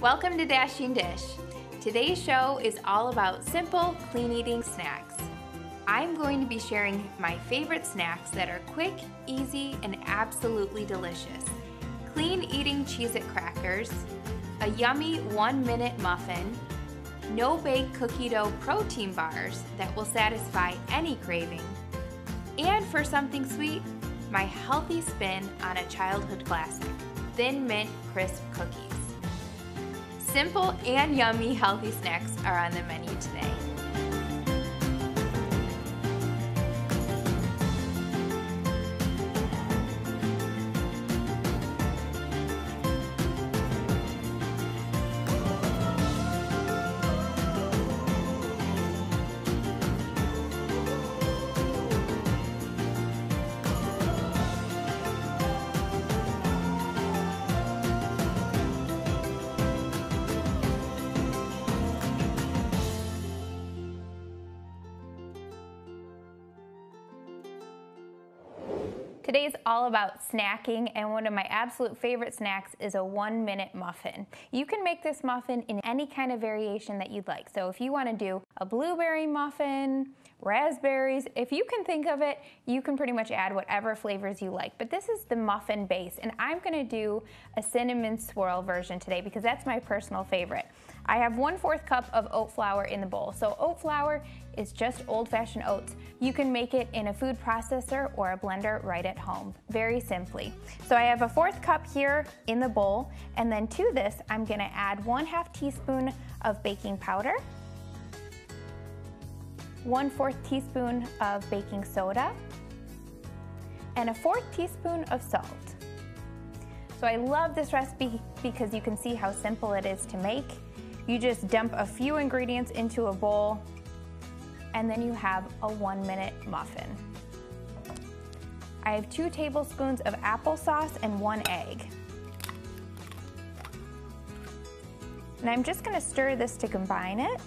Welcome to Dashing Dish. Today's show is all about simple, clean eating snacks. I'm going to be sharing my favorite snacks that are quick, easy, and absolutely delicious. Clean eating Cheez-It crackers, a yummy 1-minute muffin, no-bake cookie dough protein bars that will satisfy any craving, and for something sweet, my healthy spin on a childhood classic, Thin Mint Crisp cookies. Simple and yummy healthy snacks are on the menu today. Today's all about snacking, and one of my absolute favorite snacks is a 1-minute muffin. You can make this muffin in any kind of variation that you'd like. So if you want to do a blueberry muffin, raspberries, if you can think of it, you can pretty much add whatever flavors you like. But this is the muffin base, and I'm going to do a cinnamon swirl version today because that's my personal favorite. I have 1/4 cup of oat flour in the bowl. So oat flour is just old-fashioned oats. You can make it in a food processor or a blender right at home, very simply. So I have a 1/4 cup here in the bowl, and then to this I'm going to add 1/2 teaspoon of baking powder, 1/4 teaspoon of baking soda, and a 1/4 teaspoon of salt. So I love this recipe because you can see how simple it is to make. You just dump a few ingredients into a bowl, and then you have a 1-minute muffin. I have 2 tablespoons of applesauce and 1 egg. And I'm just gonna stir this to combine it.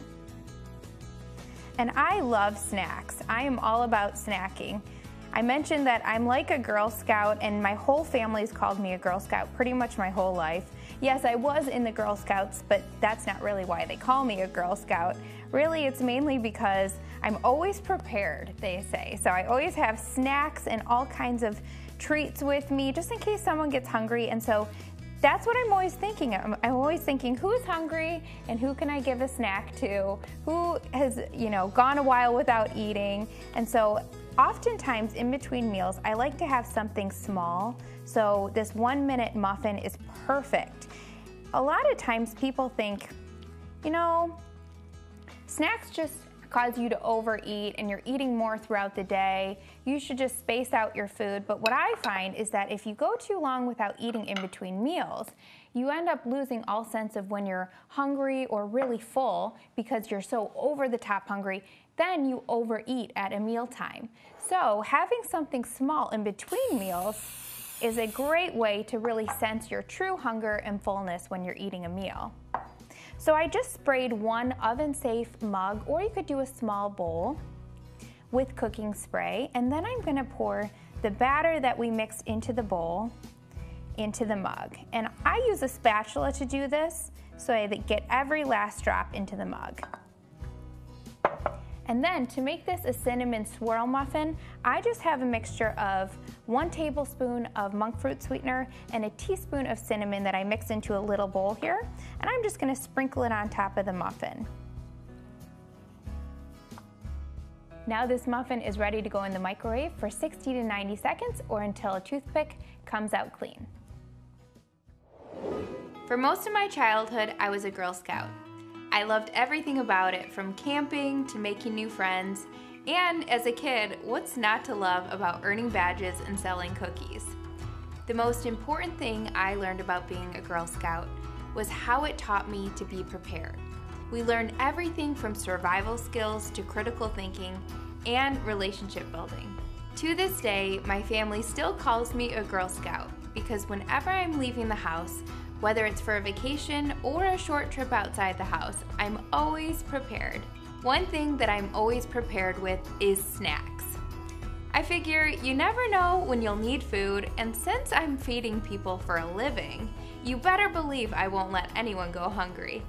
And I love snacks. I am all about snacking. I mentioned that I'm like a Girl Scout, and my whole family's called me a Girl Scout pretty much my whole life. Yes, I was in the Girl Scouts, but that's not really why they call me a Girl Scout. Really, it's mainly because I'm always prepared, they say. So I always have snacks and all kinds of treats with me just in case someone gets hungry. And so that's what I'm always thinking. I'm always thinking, who's hungry and who can I give a snack to? Who has, gone a while without eating? And so oftentimes in between meals, I like to have something small. So this 1-minute muffin is perfect. A lot of times people think, snacks just cause you to overeat and you're eating more throughout the day. You should just space out your food. But what I find is that if you go too long without eating in between meals, you end up losing all sense of when you're hungry or really full because you're so over the top hungry. Then you overeat at a mealtime. So having something small in between meals is a great way to really sense your true hunger and fullness when you're eating a meal. So I just sprayed 1 oven-safe mug, or you could do a small bowl with cooking spray, and then I'm gonna pour the batter that we mixed into the bowl into the mug. And I use a spatula to do this so I get every last drop into the mug. And then to make this a cinnamon swirl muffin, I just have a mixture of 1 tablespoon of monk fruit sweetener and a teaspoon of cinnamon that I mix into a little bowl here. And I'm just gonna sprinkle it on top of the muffin. Now this muffin is ready to go in the microwave for 60 to 90 seconds or until a toothpick comes out clean. For most of my childhood, I was a Girl Scout. I loved everything about it, from camping to making new friends, and as a kid, what's not to love about earning badges and selling cookies? The most important thing I learned about being a Girl Scout was how it taught me to be prepared. We learned everything from survival skills to critical thinking and relationship building. To this day, my family still calls me a Girl Scout because whenever I'm leaving the house, whether it's for a vacation or a short trip outside the house, I'm always prepared. One thing that I'm always prepared with is snacks. I figure you never know when you'll need food, and since I'm feeding people for a living, You better believe I won't let anyone go hungry.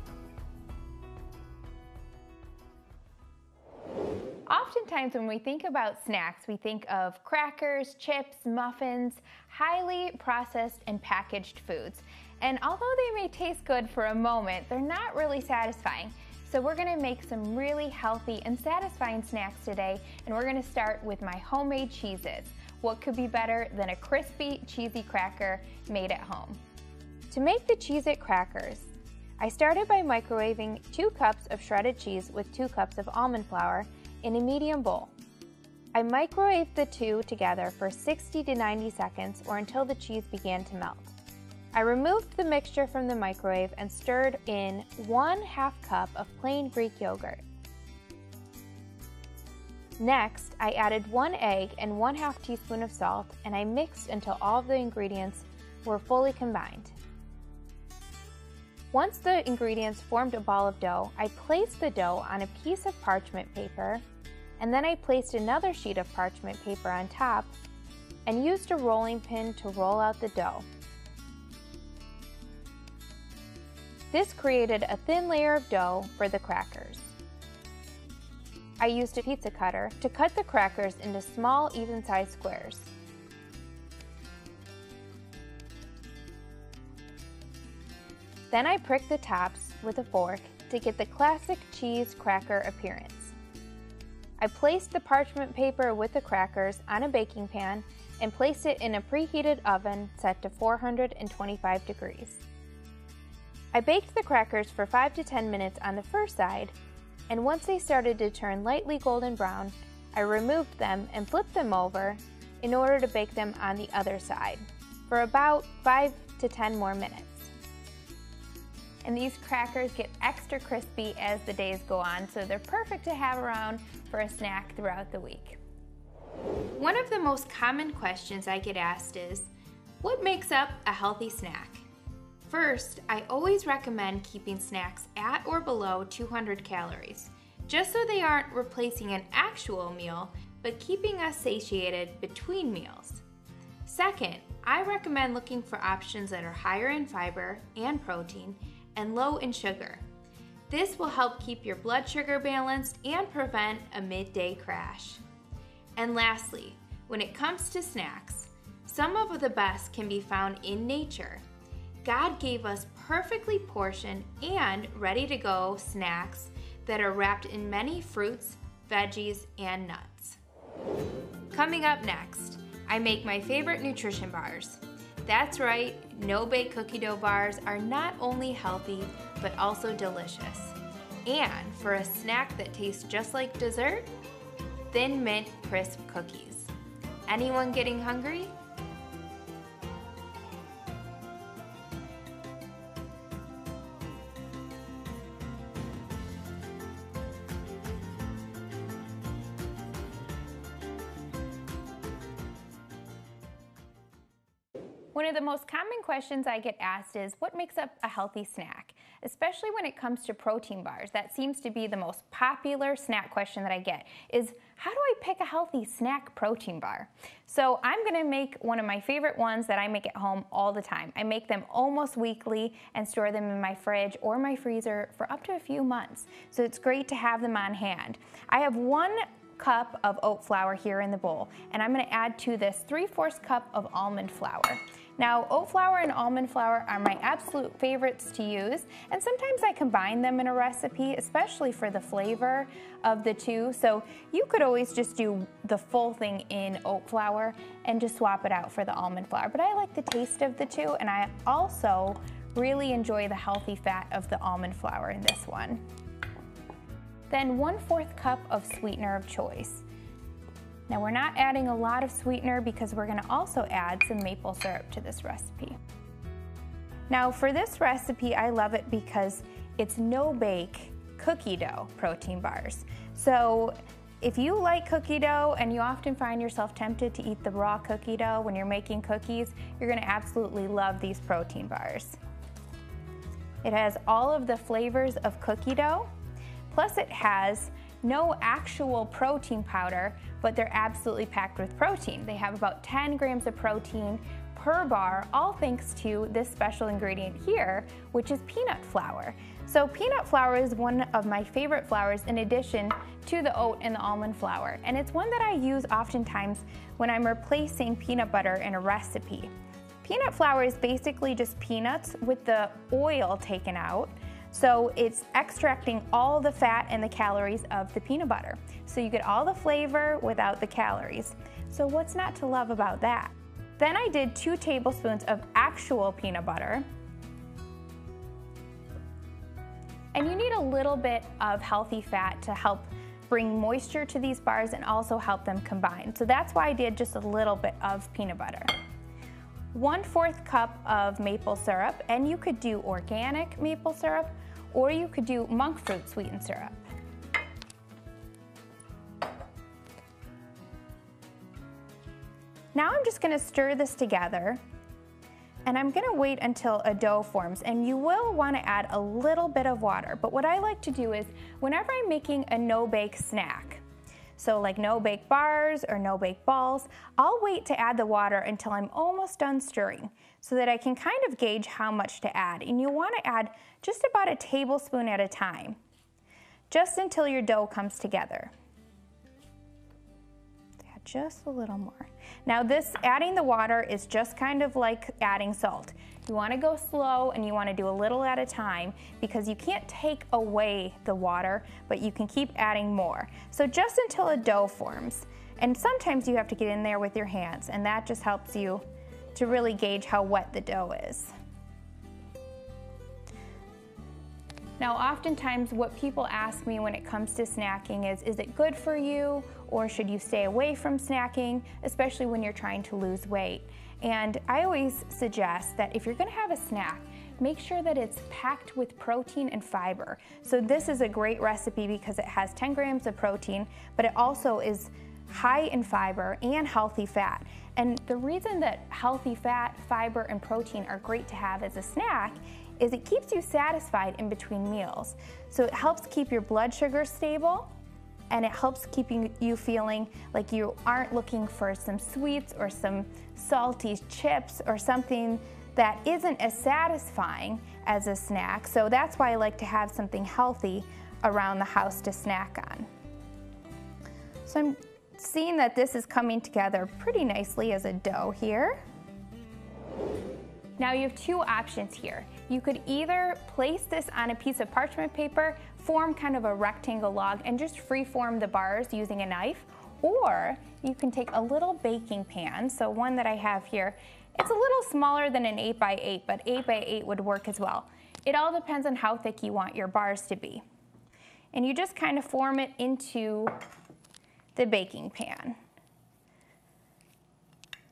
Oftentimes when we think about snacks, we think of crackers, chips, muffins, highly processed and packaged foods. And although they may taste good for a moment, they're not really satisfying. So we're gonna make some really healthy and satisfying snacks today, and we're gonna start with my homemade Cheez-Its. What could be better than a crispy, cheesy cracker made at home? To make the Cheez-It crackers, I started by microwaving 2 cups of shredded cheese with 2 cups of almond flour in a medium bowl. I microwaved the two together for 60 to 90 seconds or until the cheese began to melt. I removed the mixture from the microwave and stirred in 1/2 cup of plain Greek yogurt. Next, I added 1 egg and 1/2 teaspoon of salt, and I mixed until all of the ingredients were fully combined. Once the ingredients formed a ball of dough, I placed the dough on a piece of parchment paper, and then I placed another sheet of parchment paper on top and used a rolling pin to roll out the dough. This created a thin layer of dough for the crackers. I used a pizza cutter to cut the crackers into small, even-sized squares. Then I pricked the tops with a fork to get the classic cheese cracker appearance. I placed the parchment paper with the crackers on a baking pan and placed it in a preheated oven set to 425 degrees. I baked the crackers for 5 to 10 minutes on the first side, and once they started to turn lightly golden brown, I removed them and flipped them over in order to bake them on the other side for about 5 to 10 more minutes. And these crackers get extra crispy as the days go on, so they're perfect to have around for a snack throughout the week. One of the most common questions I get asked is, what makes up a healthy snack? First, I always recommend keeping snacks at or below 200 calories, just so they aren't replacing an actual meal, but keeping us satiated between meals. Second, I recommend looking for options that are higher in fiber and protein and low in sugar. This will help keep your blood sugar balanced and prevent a midday crash. And lastly, when it comes to snacks, some of the best can be found in nature. God gave us perfectly portioned and ready-to-go snacks that are wrapped in many fruits, veggies, and nuts. Coming up next, I make my favorite nutrition bars. That's right, no-bake cookie dough bars are not only healthy, but also delicious. And for a snack that tastes just like dessert, Thin Mint Crisp cookies. Anyone getting hungry? One of the most common questions I get asked is, what makes up a healthy snack? Especially when it comes to protein bars. That seems to be the most popular snack question that I get, is how do I pick a healthy snack protein bar? So I'm gonna make one of my favorite ones that I make at home all the time. I make them almost weekly and store them in my fridge or my freezer for up to a few months. So it's great to have them on hand. I have 1 cup of oat flour here in the bowl, and I'm gonna add to this 3/4 cup of almond flour. Now, oat flour and almond flour are my absolute favorites to use, and sometimes I combine them in a recipe, especially for the flavor of the two. So you could always just do the full thing in oat flour and just swap it out for the almond flour. But I like the taste of the two, and I also really enjoy the healthy fat of the almond flour in this one. Then 1/4 cup of sweetener of choice. Now we're not adding a lot of sweetener because we're gonna also add some maple syrup to this recipe. Now for this recipe, I love it because it's no-bake cookie dough protein bars. So if you like cookie dough and you often find yourself tempted to eat the raw cookie dough when you're making cookies, you're gonna absolutely love these protein bars. It has all of the flavors of cookie dough, plus it has no actual protein powder, but they're absolutely packed with protein. They have about 10 grams of protein per bar, all thanks to this special ingredient here, which is peanut flour. So peanut flour is one of my favorite flours in addition to the oat and the almond flour, and it's one that I use oftentimes when I'm replacing peanut butter in a recipe. Peanut flour is basically just peanuts with the oil taken out, so it's extracting all the fat and the calories of the peanut butter. So you get all the flavor without the calories. So what's not to love about that? Then I did 2 tablespoons of actual peanut butter. And you need a little bit of healthy fat to help bring moisture to these bars and also help them combine. So that's why I did just a little bit of peanut butter. 1/4 cup of maple syrup, and you could do organic maple syrup or you could do monk fruit sweetened syrup. Now I'm just gonna stir this together, and I'm gonna wait until a dough forms, and you will wanna add a little bit of water. But what I like to do is, whenever I'm making a no-bake snack, so like no-bake bars or no-bake balls, I'll wait to add the water until I'm almost done stirring so that I can kind of gauge how much to add. And you'll wanna add just about a tablespoon at a time, just until your dough comes together. Add just a little more. Now adding the water is just kind of like adding salt. You wanna go slow and you wanna do a little at a time because you can't take away the water, but you can keep adding more. So just until a dough forms. And sometimes you have to get in there with your hands, and that just helps you to really gauge how wet the dough is. Now, oftentimes what people ask me when it comes to snacking is it good for you or should you stay away from snacking, especially when you're trying to lose weight? And I always suggest that if you're gonna have a snack, make sure that it's packed with protein and fiber. So this is a great recipe because it has 10 grams of protein, but it also is high in fiber and healthy fat. And the reason that healthy fat, fiber, and protein are great to have as a snack is it keeps you satisfied in between meals. So it helps keep your blood sugar stable, and it helps keep you feeling like you aren't looking for some sweets or some salty chips or something that isn't as satisfying as a snack. So that's why I like to have something healthy around the house to snack on. So I'm seeing that this is coming together pretty nicely as a dough here. Now you have 2 options here. You could either place this on a piece of parchment paper, form kind of a rectangle log, and just free-form the bars using a knife, or you can take a little baking pan, so one that I have here. It's a little smaller than an 8x8, but 8x8 would work as well. It all depends on how thick you want your bars to be. And you just kind of form it into the baking pan.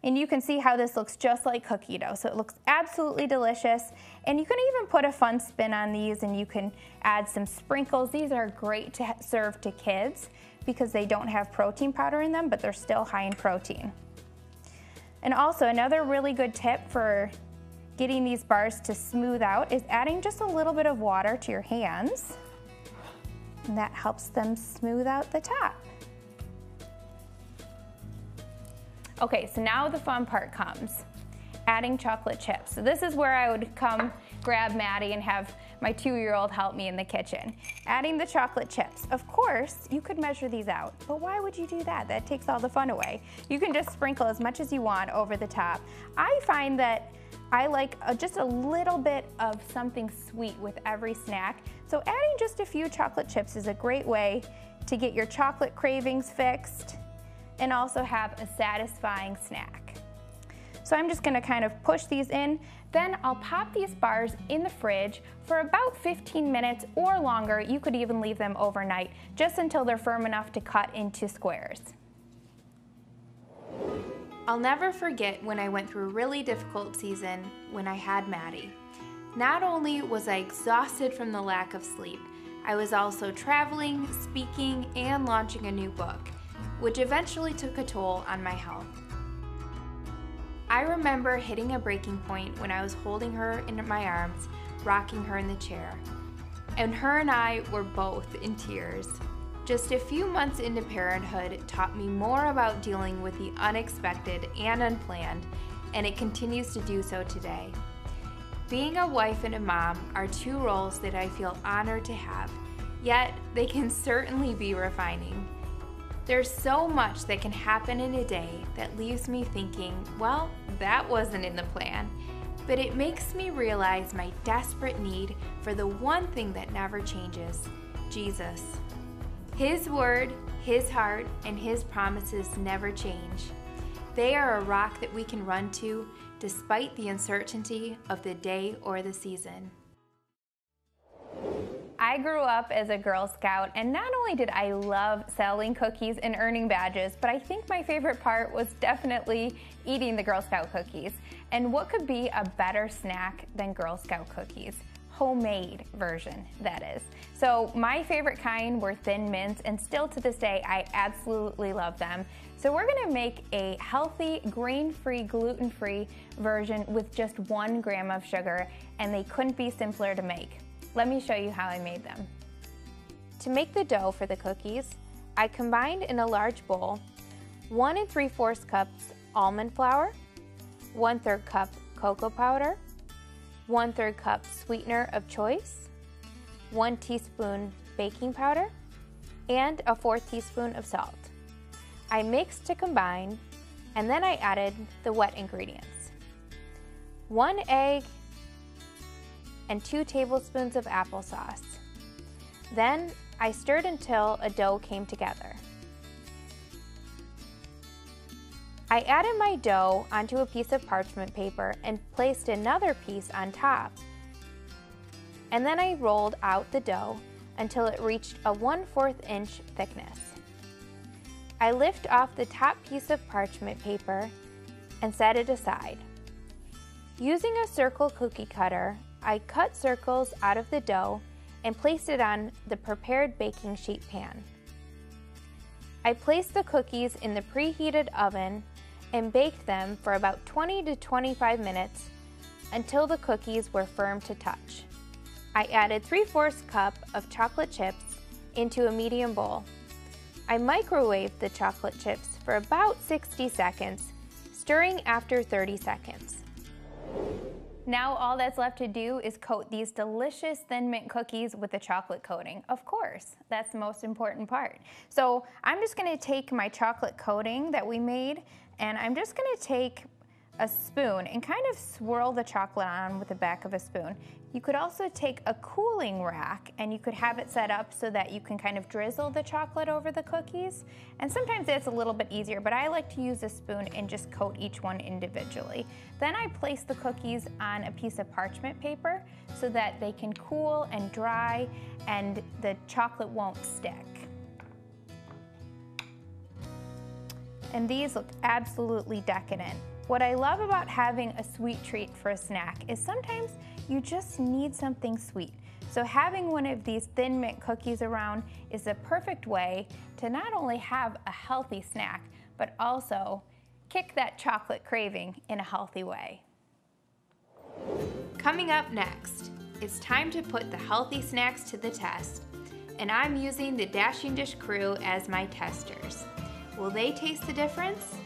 And you can see how this looks just like cookie dough. So it looks absolutely delicious. And you can even put a fun spin on these, and you can add some sprinkles. These are great to serve to kids because they don't have protein powder in them, but they're still high in protein. And also another really good tip for getting these bars to smooth out is adding just a little bit of water to your hands. And that helps them smooth out the top. Okay, so now the fun part comes, adding chocolate chips. So this is where I would come grab Maddie and have my 2-year-old help me in the kitchen. Adding the chocolate chips. Of course, you could measure these out, but why would you do that? That takes all the fun away. You can just sprinkle as much as you want over the top. I find that I like just a little bit of something sweet with every snack. So adding just a few chocolate chips is a great way to get your chocolate cravings fixed and also have a satisfying snack. So I'm just gonna kind of push these in. Then I'll pop these bars in the fridge for about 15 minutes or longer. You could even leave them overnight, just until they're firm enough to cut into squares. I'll never forget when I went through a really difficult season when I had Maddie. Not only was I exhausted from the lack of sleep, I was also traveling, speaking, and launching a new book, which eventually took a toll on my health. I remember hitting a breaking point when I was holding her in my arms, rocking her in the chair. And her and I were both in tears. Just a few months into parenthood taught me more about dealing with the unexpected and unplanned, and it continues to do so today. Being a wife and a mom are two roles that I feel honored to have, yet they can certainly be refining. There's so much that can happen in a day that leaves me thinking, well, that wasn't in the plan. But it makes me realize my desperate need for the one thing that never changes, Jesus. His word, His heart, and His promises never change. They are a rock that we can run to despite the uncertainty of the day or the season. I grew up as a Girl Scout, and not only did I love selling cookies and earning badges, but I think my favorite part was definitely eating the Girl Scout cookies. And what could be a better snack than Girl Scout cookies? Homemade version, that is. So my favorite kind were Thin Mints, and still to this day, I absolutely love them. So we're gonna make a healthy, grain-free, gluten-free version with just 1 gram of sugar, and they couldn't be simpler to make. Let me show you how I made them. To make the dough for the cookies, I combined in a large bowl 1 3/4 cups almond flour, 1/3 cup cocoa powder, 1/3 cup sweetener of choice, 1 teaspoon baking powder, and a 4th teaspoon of salt. I mixed to combine, and then I added the wet ingredients. 1 egg, and 2 tablespoons of applesauce. Then I stirred until a dough came together. I added my dough onto a piece of parchment paper and placed another piece on top. And then I rolled out the dough until it reached a 1/4 inch thickness. I lift off the top piece of parchment paper and set it aside. Using a circle cookie cutter, I cut circles out of the dough and placed it on the prepared baking sheet pan. I placed the cookies in the preheated oven and baked them for about 20 to 25 minutes until the cookies were firm to touch. I added 3/4 cup of chocolate chips into a medium bowl. I microwaved the chocolate chips for about 60 seconds, stirring after 30 seconds. Now all that's left to do is coat these delicious Thin Mint cookies with a chocolate coating. Of course, that's the most important part. So I'm just gonna take my chocolate coating that we made, and I'm just gonna take a spoon and kind of swirl the chocolate on with the back of a spoon. You could also take a cooling rack and you could have it set up so that you can kind of drizzle the chocolate over the cookies. And sometimes it's a little bit easier, but I like to use a spoon and just coat each one individually. Then I place the cookies on a piece of parchment paper so that they can cool and dry and the chocolate won't stick. And these look absolutely decadent. What I love about having a sweet treat for a snack is sometimes you just need something sweet. So having one of these Thin Mint cookies around is the perfect way to not only have a healthy snack, but also kick that chocolate craving in a healthy way. Coming up next, it's time to put the healthy snacks to the test, and I'm using the Dashing Dish crew as my testers. Will they taste the difference?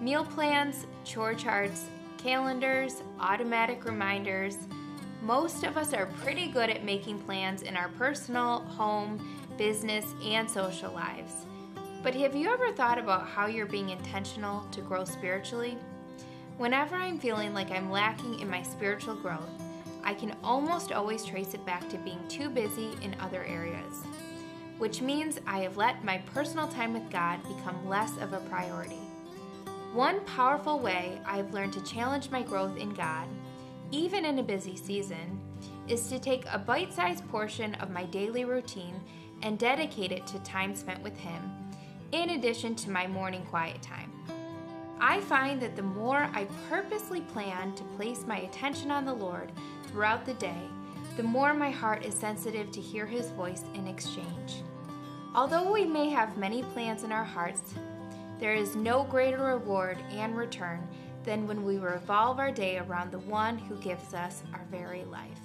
Meal plans, chore charts, calendars, automatic reminders. Most of us are pretty good at making plans in our personal, home, business, and social lives. But have you ever thought about how you're being intentional to grow spiritually? Whenever I'm feeling like I'm lacking in my spiritual growth, I can almost always trace it back to being too busy in other areas, which means I have let my personal time with God become less of a priority. One powerful way I've learned to challenge my growth in God, even in a busy season, is to take a bite-sized portion of my daily routine and dedicate it to time spent with Him, in addition to my morning quiet time. I find that the more I purposely plan to place my attention on the Lord throughout the day, the more my heart is sensitive to hear His voice in exchange. Although we may have many plans in our hearts, There is no greater reward and return than when we revolve our day around the one who gives us our very life.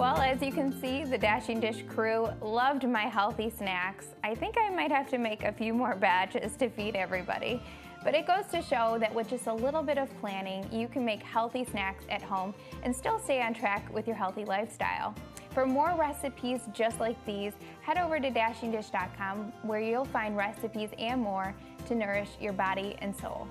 Well, as you can see, the Dashing Dish crew loved my healthy snacks. I think I might have to make a few more batches to feed everybody. But it goes to show that with just a little bit of planning, you can make healthy snacks at home and still stay on track with your healthy lifestyle. For more recipes just like these, head over to dashingdish.com where you'll find recipes and more to nourish your body and soul.